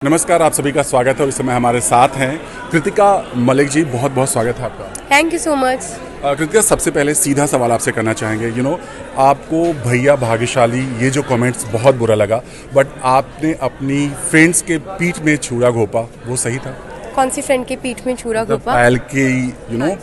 नमस्कार, आप सभी का स्वागत है और इस समय हमारे साथ हैं कृतिका मलिक जी। बहुत बहुत स्वागत है आपका। Thank you so much. Kritika, सबसे पहले सीधा सवाल आपसे करना चाहेंगे। आपको भैया भाग्यशाली ये जो कमेंट्स बहुत बुरा लगा, बट आपने अपनी फ्रेंड्स के पीठ में छुरा घोंपा, वो सही था? कौन सी फ्रेंड के पीठ में छुरा घोंपा? पायल की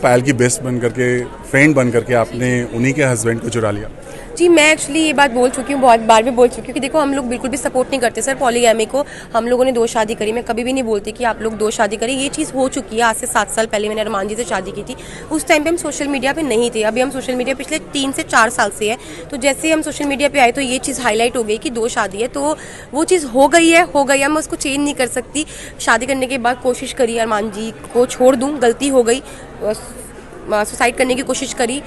पायल की बेस्ट बन करके, फ्रेंड बन करके आपने उन्हीं के हस्बैंड को चुरा लिया। जी, मैं एक्चुअली ये बात बोल चुकी हूँ, बहुत बार भी बोल चुकी हूँ कि देखो, हम लोग बिल्कुल भी सपोर्ट नहीं करते सर पॉलीगैमी को। हम लोगों ने 2 शादी करी, मैं कभी भी नहीं बोलती कि आप लोग 2 शादी करें। ये चीज़ हो चुकी है, आज से 7 साल पहले मैंने अरमान जी से शादी की थी। उस टाइम पे हम सोशल मीडिया पे नहीं थे। अभी हम सोशल मीडिया पिछले 3 से 4 साल से है। तो जैसे ही हम सोशल मीडिया पे आए तो ये चीज़ हाईलाइट हो गई कि 2 शादी है। तो वो चीज़ हो गई है, मैं उसको चेंज नहीं कर सकती। शादी करने के बाद कोशिश करी अरमान जी को छोड़ दूँ, गलती हो गई, सुसाइड करने की कोशिश करी,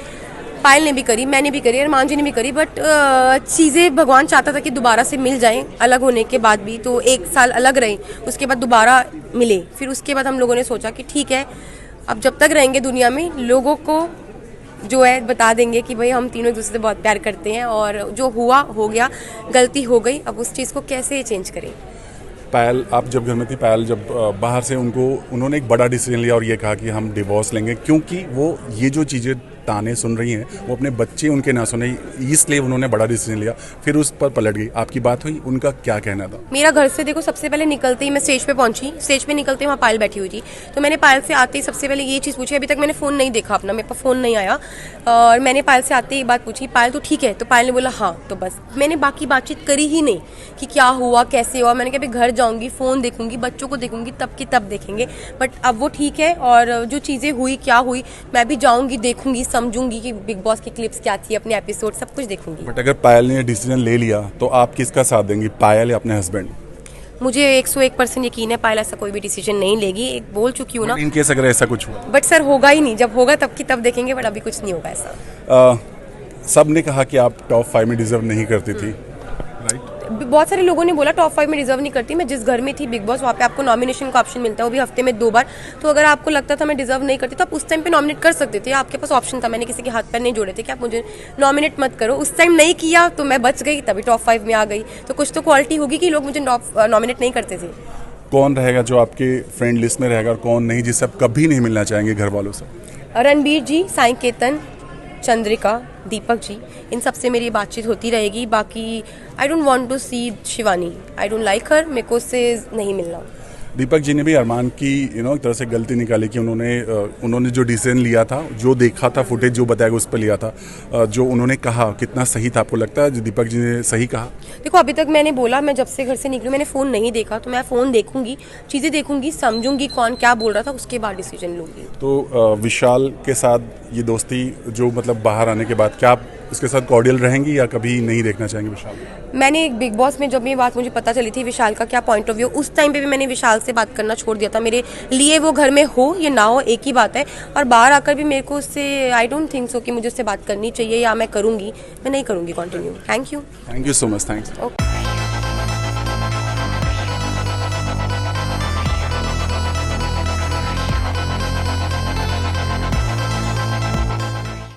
पायल ने भी करी, मैंने भी करी, अरमान जी ने भी करी। बट चीज़ें भगवान चाहता था कि दोबारा से मिल जाएं, अलग होने के बाद भी। तो 1 साल अलग रहे, उसके बाद दोबारा मिले। फिर उसके बाद हम लोगों ने सोचा कि ठीक है, अब जब तक रहेंगे दुनिया में, लोगों को जो है बता देंगे कि भाई हम तीनों एक दूसरे से बहुत प्यार करते हैं, और जो हुआ हो गया, गलती हो गई। अब उस चीज़ को कैसे चेंज करें? पायल, आप जब घर में थी, पायल जब बाहर से उन्होंने एक बड़ा डिसीजन लिया और ये कहा कि हम डिवोर्स लेंगे, क्योंकि वो ये जो चीज़ें ताने सुन रही हैं वो अपने बच्चे उनके ना सुने, इसलिए उन्होंने बड़ा डिसीजन लिया। फिर उस पर पलट गई। आपकी बात हुई, उनका क्या कहना था? मेरा घर से देखो, सबसे पहले निकलते ही मैं स्टेज पे पहुंची। स्टेज पे निकलते ही वहाँ पायल बैठी हुई थी। तो मैंने पायल से आते ही सबसे पहले ये चीज़ पूछी। अभी तक मैंने फ़ोन नहीं देखा अपना, मेरे पास फ़ोन नहीं आया, और मैंने पायल से आते ही बात पूछी, पायल तो ठीक है? तो पायल ने बोला हाँ। तो बस मैंने बाकी बातचीत करी ही नहीं कि क्या हुआ, कैसे हुआ। मैंने कहा अभी घर जाऊँगी, फ़ोन देखूंगी, बच्चों को देखूंगी, तब की तब देखेंगे। बट अब वो ठीक है, और जो चीज़ें हुई, क्या हुई, मैं भी जाऊँगी, देखूंगी, समझूंगी कि बिग बॉस की क्लिप्स क्या थी, अपने एपिसोड सब कुछ देखूंगी। बट अगर पायल ने डिसीजन ले लिया तो आप किसका साथ देंगी, पायल या अपने हस्बैंड? मुझे 101% यकीन है पायल ऐसा कोई भी डिसीजन नहीं लेगी। एक बोल चुकी हूँ ना। इन केस अगर ऐसा कुछ हुआ, बट सर होगा ही नहीं। जब होगा तब की तब देखेंगे, बट अभी कुछ नहीं होगा ऐसा। सब ने कहा कि आप टॉप 5 में डिजर्व नहीं करती थी, राइट? बहुत सारे लोगों ने बोला टॉप 5 में डिजर्व नहीं करती। मैं जिस घर में थी बिग बॉस, वहाँ पे आपको नॉमिनेशन का ऑप्शन मिलता है, वो भी हफ्ते में 2 बार। तो अगर आपको लगता था मैं डिजर्व नहीं करती, तो आप उस टाइम पे नॉमिनेट कर सकते थे। आपके पास ऑप्शन था। मैंने किसी के हाथ पैर नहीं जोड़े थे कि आप मुझे नॉमिनेट मत करो। उस टाइम नहीं किया तो मैं बच गई, तभी टॉप 5 में आ गई। तो कुछ तो क्वालिटी होगी कि लोग मुझे नॉमिनेट नहीं करते थे। कौन रहेगा जो आपके फ्रेंड लिस्ट में रहेगा और कौन नहीं, जिससे आप कभी नहीं मिलना चाहेंगे घर वालों से? रणबीर जी, साई केतन, चंद्रिका, दीपक जी, इन सबसे मेरी बातचीत होती रहेगी। बाकी I don't want to see Shivani, I don't like her, मेरे को उससे नहीं मिलना। दीपक जी ने भी अरमान की एक तरह से गलती निकाली कि उन्होंने जो डिसीजन लिया था, जो देखा था फुटेज, जो बताया उस पर लिया था, जो उन्होंने कहा, कितना सही था? आपको लगता है जो दीपक जी ने सही कहा? देखो, अभी तक मैंने बोला, मैं जब से घर से निकली मैंने फ़ोन नहीं देखा। तो मैं फ़ोन देखूंगी, चीज़ें देखूंगी, समझूंगी कौन क्या बोल रहा था, उसके बाद डिसीजन लूंगी। तो विशाल के साथ ये दोस्ती जो मतलब बाहर आने के बाद, क्या आप उसके साथ कॉर्डियल रहेंगी या कभी नहीं देखना चाहेंगे विशाल? मैंने एक बिग बॉस में जब ये बात मुझे पता चली थी विशाल का क्या पॉइंट ऑफ व्यू, उस टाइम पे भी मैंने विशाल से बात करना छोड़ दिया था। मेरे लिए वो घर में हो या ना हो, एक ही बात है। और बाहर आकर भी मेरे को उससे आई डोंट थिंक सो कि मुझे उससे बात करनी चाहिए, या मैं करूँगी। मैं नहीं करूँगी continue. Thank you so much. Thanks. Okay.